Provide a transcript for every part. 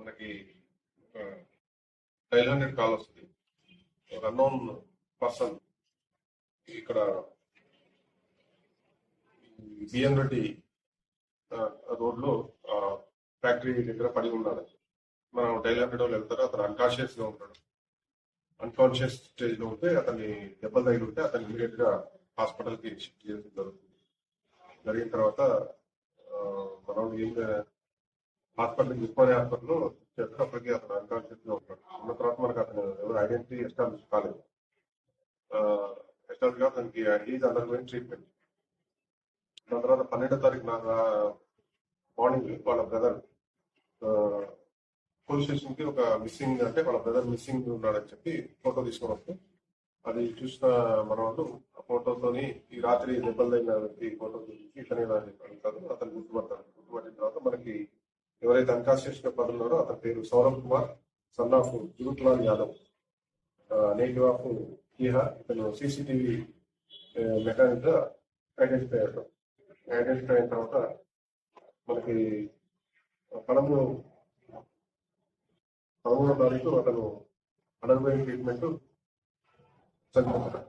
మనకి dial 100 call వస్తుంది. Unknown person ఇక్కడ బిఎన్ రెడ్డి రోడ్ లో ఫ్యాక్టరీ దగ్గర పడి ఉన్నాడు. మనం డైల్ 100 వెళ్తారు. అతను అన్కాన్షియస్ గా ఉంటాడు. అన్కాన్షియస్ స్టేజ్ లో ఉంటే అతన్ని దెబ్బలు తగిలి ఉంటే అతన్ని ఇమీడియట్ గా హాస్పిటల్ కి షిఫ్ట్ చేయడం జరుగుతుంది. జరిగిన తర్వాత మనం హాస్పిటల్ ఉస్మానియా హాస్పిటల్లో అప్పటికి అతను అన్కాన్షియస్ గా ఉంటాడు. ఉన్న తర్వాత మనకు అతను ఎవరు ఐడెంటిటీ ఎస్టాబ్లిష్ కాలేదు. ఎస్టాబ్లిష్ గా అతనికి హీజ్ అండర్ గోయింగ్ ట్రీట్మెంట్. దాని తర్వాత 12వ తారీఖు మార్నింగ్ వాళ్ళ బ్రదర్ పోలీస్ స్టేషన్ కి ఒక మిస్సింగ్ అంటే వాళ్ళ బ్రదర్ మిస్సింగ్ ఉన్నాడని చెప్పి ఫోటో తీసుకొని వస్తే అది చూసిన మన వాళ్ళు ఆ ఫోటోతోని ఈ రాత్రి దెబ్బలైన వ్యక్తి ఫోటో చూసి ఇతనే అడుగుతారు. అతను గుర్తుపడతారు. గుర్తుపట్టిన తర్వాత మనకి ఎవరైతే అన్కాన్షియస్ గా పడున్నారో అతని పేరు Saurabh Kumar, son of Jurutlal Yadav, native of కీహా. ఇతను సీసీటీవీ మెకానిక్ గా ఐడెంటిఫై అయ్యాడు. ఐడెంటిఫై అయిన తర్వాత మనకి 13వ తారీఖు అతను అండర్ గోయింగ్ ట్రీట్మెంట్ చనిపోతాడు.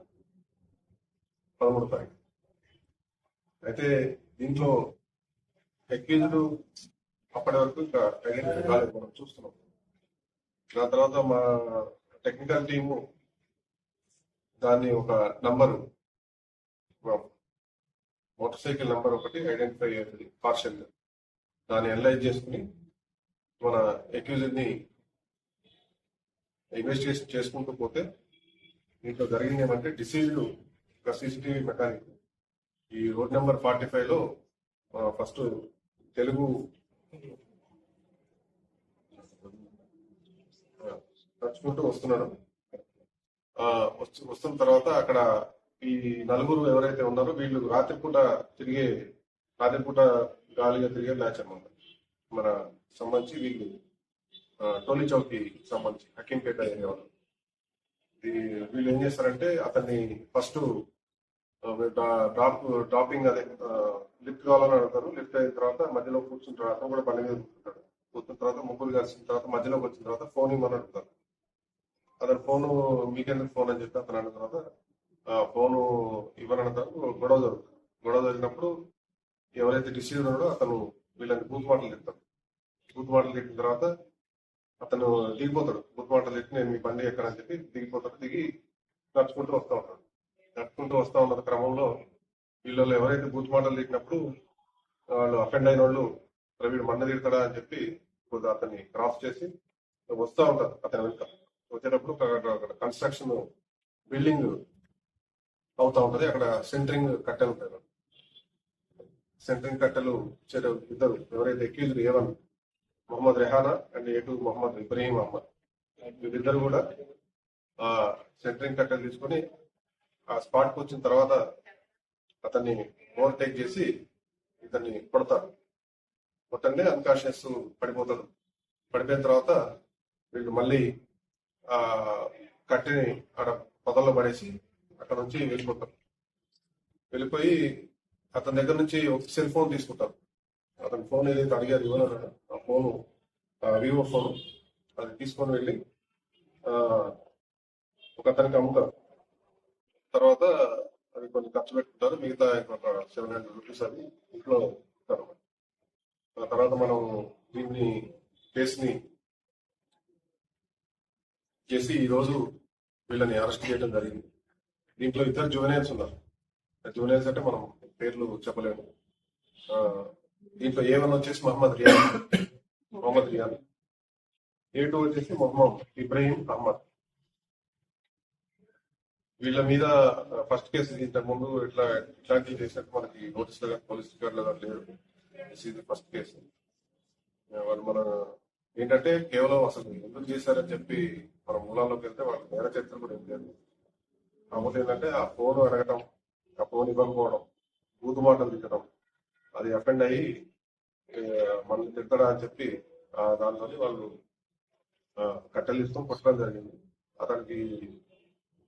13వ తారీఖు. అయితే దీంట్లో అక్యూజ్డ్ అప్పటి వరకు ఇంకా ఐడెంటిఫై కాలేదు, మనం చూస్తున్నాం. దాని తర్వాత మా టెక్నికల్ టీము దాన్ని ఒక నంబరు మోటార్ సైకిల్ నంబర్ ఒకటి ఐడెంటిఫై అయ్యేది పార్షల్. దాన్ని అనలైజ్ చేసుకుని మన అక్యూజ్డ్ ని ఇన్వెస్టిగేషన్ చేసుకుంటూ పోతే దీంట్లో జరిగింది ఏమంటే డిసీజ్డ్ ఒక సీసీటీవీ మెకానిక్ ఈ రోడ్ నెంబర్ 45 లో ఫస్ట్ తెలుగు నడుచుకుంటూ వస్తున్నాడు. వస్తున్న తర్వాత అక్కడ ఈ నలుగురు ఎవరైతే ఉన్నారో వీళ్ళు రాత్రిపూట గాలిగా తిరిగే మ్యాచ్ అన్నమాట. మన సంబంధించి వీళ్ళు టోలీ చౌక్ సంబంధించి హకీంపేట ఏరియా వాళ్ళు. వీళ్ళు ఏం చేస్తారంటే అతన్ని ఫస్ట్ డ్రాపింగ్ అదే లిఫ్ట్ కావాలని అడుగుతారు. లిఫ్ట్ అయిన తర్వాత మధ్యలో కూర్చుంటారు. అతను కూడా బండి మీద కూర్చుంటాడు. కూర్చున్న తర్వాత ముగ్గురు కలిసిన తర్వాత మధ్యలోకి వచ్చిన తర్వాత ఫోన్ ఇవ్వమని అడుగుతారు. అతను ఫోను మీకెందుకు ఫోన్ అని చెప్పి అతను అన్న తర్వాత ఫోను ఇవ్వనంటారు. గొడవ జరుగుతుంది. గొడవ జరిగినప్పుడు ఎవరైతే డిసీజ్ ఉన్నాడో అతను వీళ్ళని బూత్ మాటలు తింటారు. బూత్ మాటలు తిట్టిన తర్వాత అతను దిగిపోతాడు. బూత్ మాటలు తిట్టి నేను మీ బండి ఎక్కడని చెప్పి దిగిపోతాడు. దిగి నడుచుకుంటూ వస్తూ ఉంటాడు. నడుచుకుంటూ వస్తూ ఉన్న క్రమంలో వీళ్ళలో ఎవరైతే బూత్ మాటలు తిట్టినప్పుడు వాళ్ళు అఫెండ్ అయిన వాళ్ళు వీడు మండ తిడతాడా అని చెప్పి అతన్ని క్రాస్ చేసి వస్తూ ఉంటారు. అతని వెనుక వచ్చేటప్పుడు అక్కడ కన్స్ట్రక్షన్ బిల్డింగ్ అవుతా ఉంటది. అక్కడ సెంటరింగ్ కట్టెలు ఉంటాయి. సెంటరింగ్ కట్టెలు ఇద్దరు ఎవరైతే accused A1 Mohammed Rehana and A2 Mohammed Ibrahim Ahmed, వీళ్ళిద్దరు కూడా ఆ సెంటరింగ్ కట్టెలు తీసుకొని ఆ స్పాట్ కు వచ్చిన తర్వాత అతన్ని ఓవర్టేక్ చేసి ఇతన్ని కొడతారు. కొట్టండి అన్కాన్షియస్ పడిపోతాడు. పడిపోయిన తర్వాత వీళ్ళు మళ్ళీ ఆ కట్టెని అక్కడ పొదల్లో పడేసి అక్కడ నుంచి వెళ్ళిపోతారు. వెళ్ళిపోయి అతని దగ్గర నుంచి ఒక సెల్ ఫోన్ తీసుకుంటారు. అతని ఫోన్ ఏదైతే అడిగారు ఇవ్వనన్నాడు ఆ ఫోను వివో ఫోన్ అది తీసుకొని వెళ్ళి ఒక అతనికి అమ్ముతారు. తర్వాత అది కొంచెం ఖర్చు పెట్టుకుంటారు. మిగతా ఒక 700 రూపీస్ అది ఇంట్లో ఉంటారు. ఆ తర్వాత మనం కేసుని చేసి ఈ రోజు వీళ్ళని అరెస్ట్ చేయడం జరిగింది. దీంట్లో ఇద్దరు జూనియర్స్ ఉన్నారు. జూనియర్స్ అంటే మనం పేర్లు చెప్పలేము. దీంట్లో A1 వచ్చేసి మొహమ్మద్ రియాన్, A2 వచ్చేసి మొహమ్మద్ ఇబ్రహీం అహ్మద్. వీళ్ళ మీద ఫస్ట్ కేసు ఇంతకు ముందు ఇట్లాంటివి చేసినట్టు మనకి నోటీసులు కానీ పోలీస్ రికార్డులో కానీ లేరు. This is the first case. వాళ్ళు మన ఏంటంటే కేవలం అసలు ఎందుకు చేశారని చెప్పి మన మూలాల్లోకి వెళ్తే వాళ్ళ నేర చరిత్ర కూడా ఏం లేదు. కాకపోతే ఏంటంటే ఆ ఫోన్ అడగటం, ఆ ఫోన్ ఇవ్వకపోవడం, బూతు మాటలు తిట్టడం, అది అఫెండ్ అయ్యి మనల్ని తిట్టడా అని చెప్పి దాంతో వాళ్ళు కట్టెలు ఇస్తూ కొట్టడం జరిగింది. అతనికి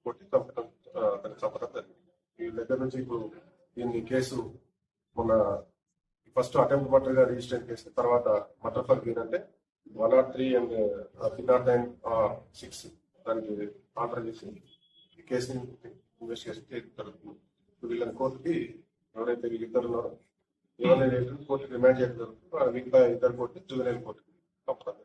కొట్టి చంపడం, అతనికి చంపడం జరిగింది. వీళ్ళ దగ్గర నుంచి ఇప్పుడు దీన్ని కేసు మొన్న ఫస్ట్ అటెంప్ట్ మర్డర్ గా రిజిస్టర్ చేసిన తర్వాత మర్డర్ ఫర్ గెయిన్ అంటే 103 and 309/6 దానికి ఆర్డర్ చేసి ఈ కేసుని ఇన్వెస్టిగేషన్ జరుగుతుంది. వీళ్ళని కోర్టుకి ఎవరైతే వీళ్ళిద్దరు ఉన్నారో ఎవరైనా కోర్టుకి రిమాండ్ చేయడం జరుగుతుంది. మిగతా ఇద్దరు కోర్టు జువెనైల్ కోర్టుకి పంపుతారు.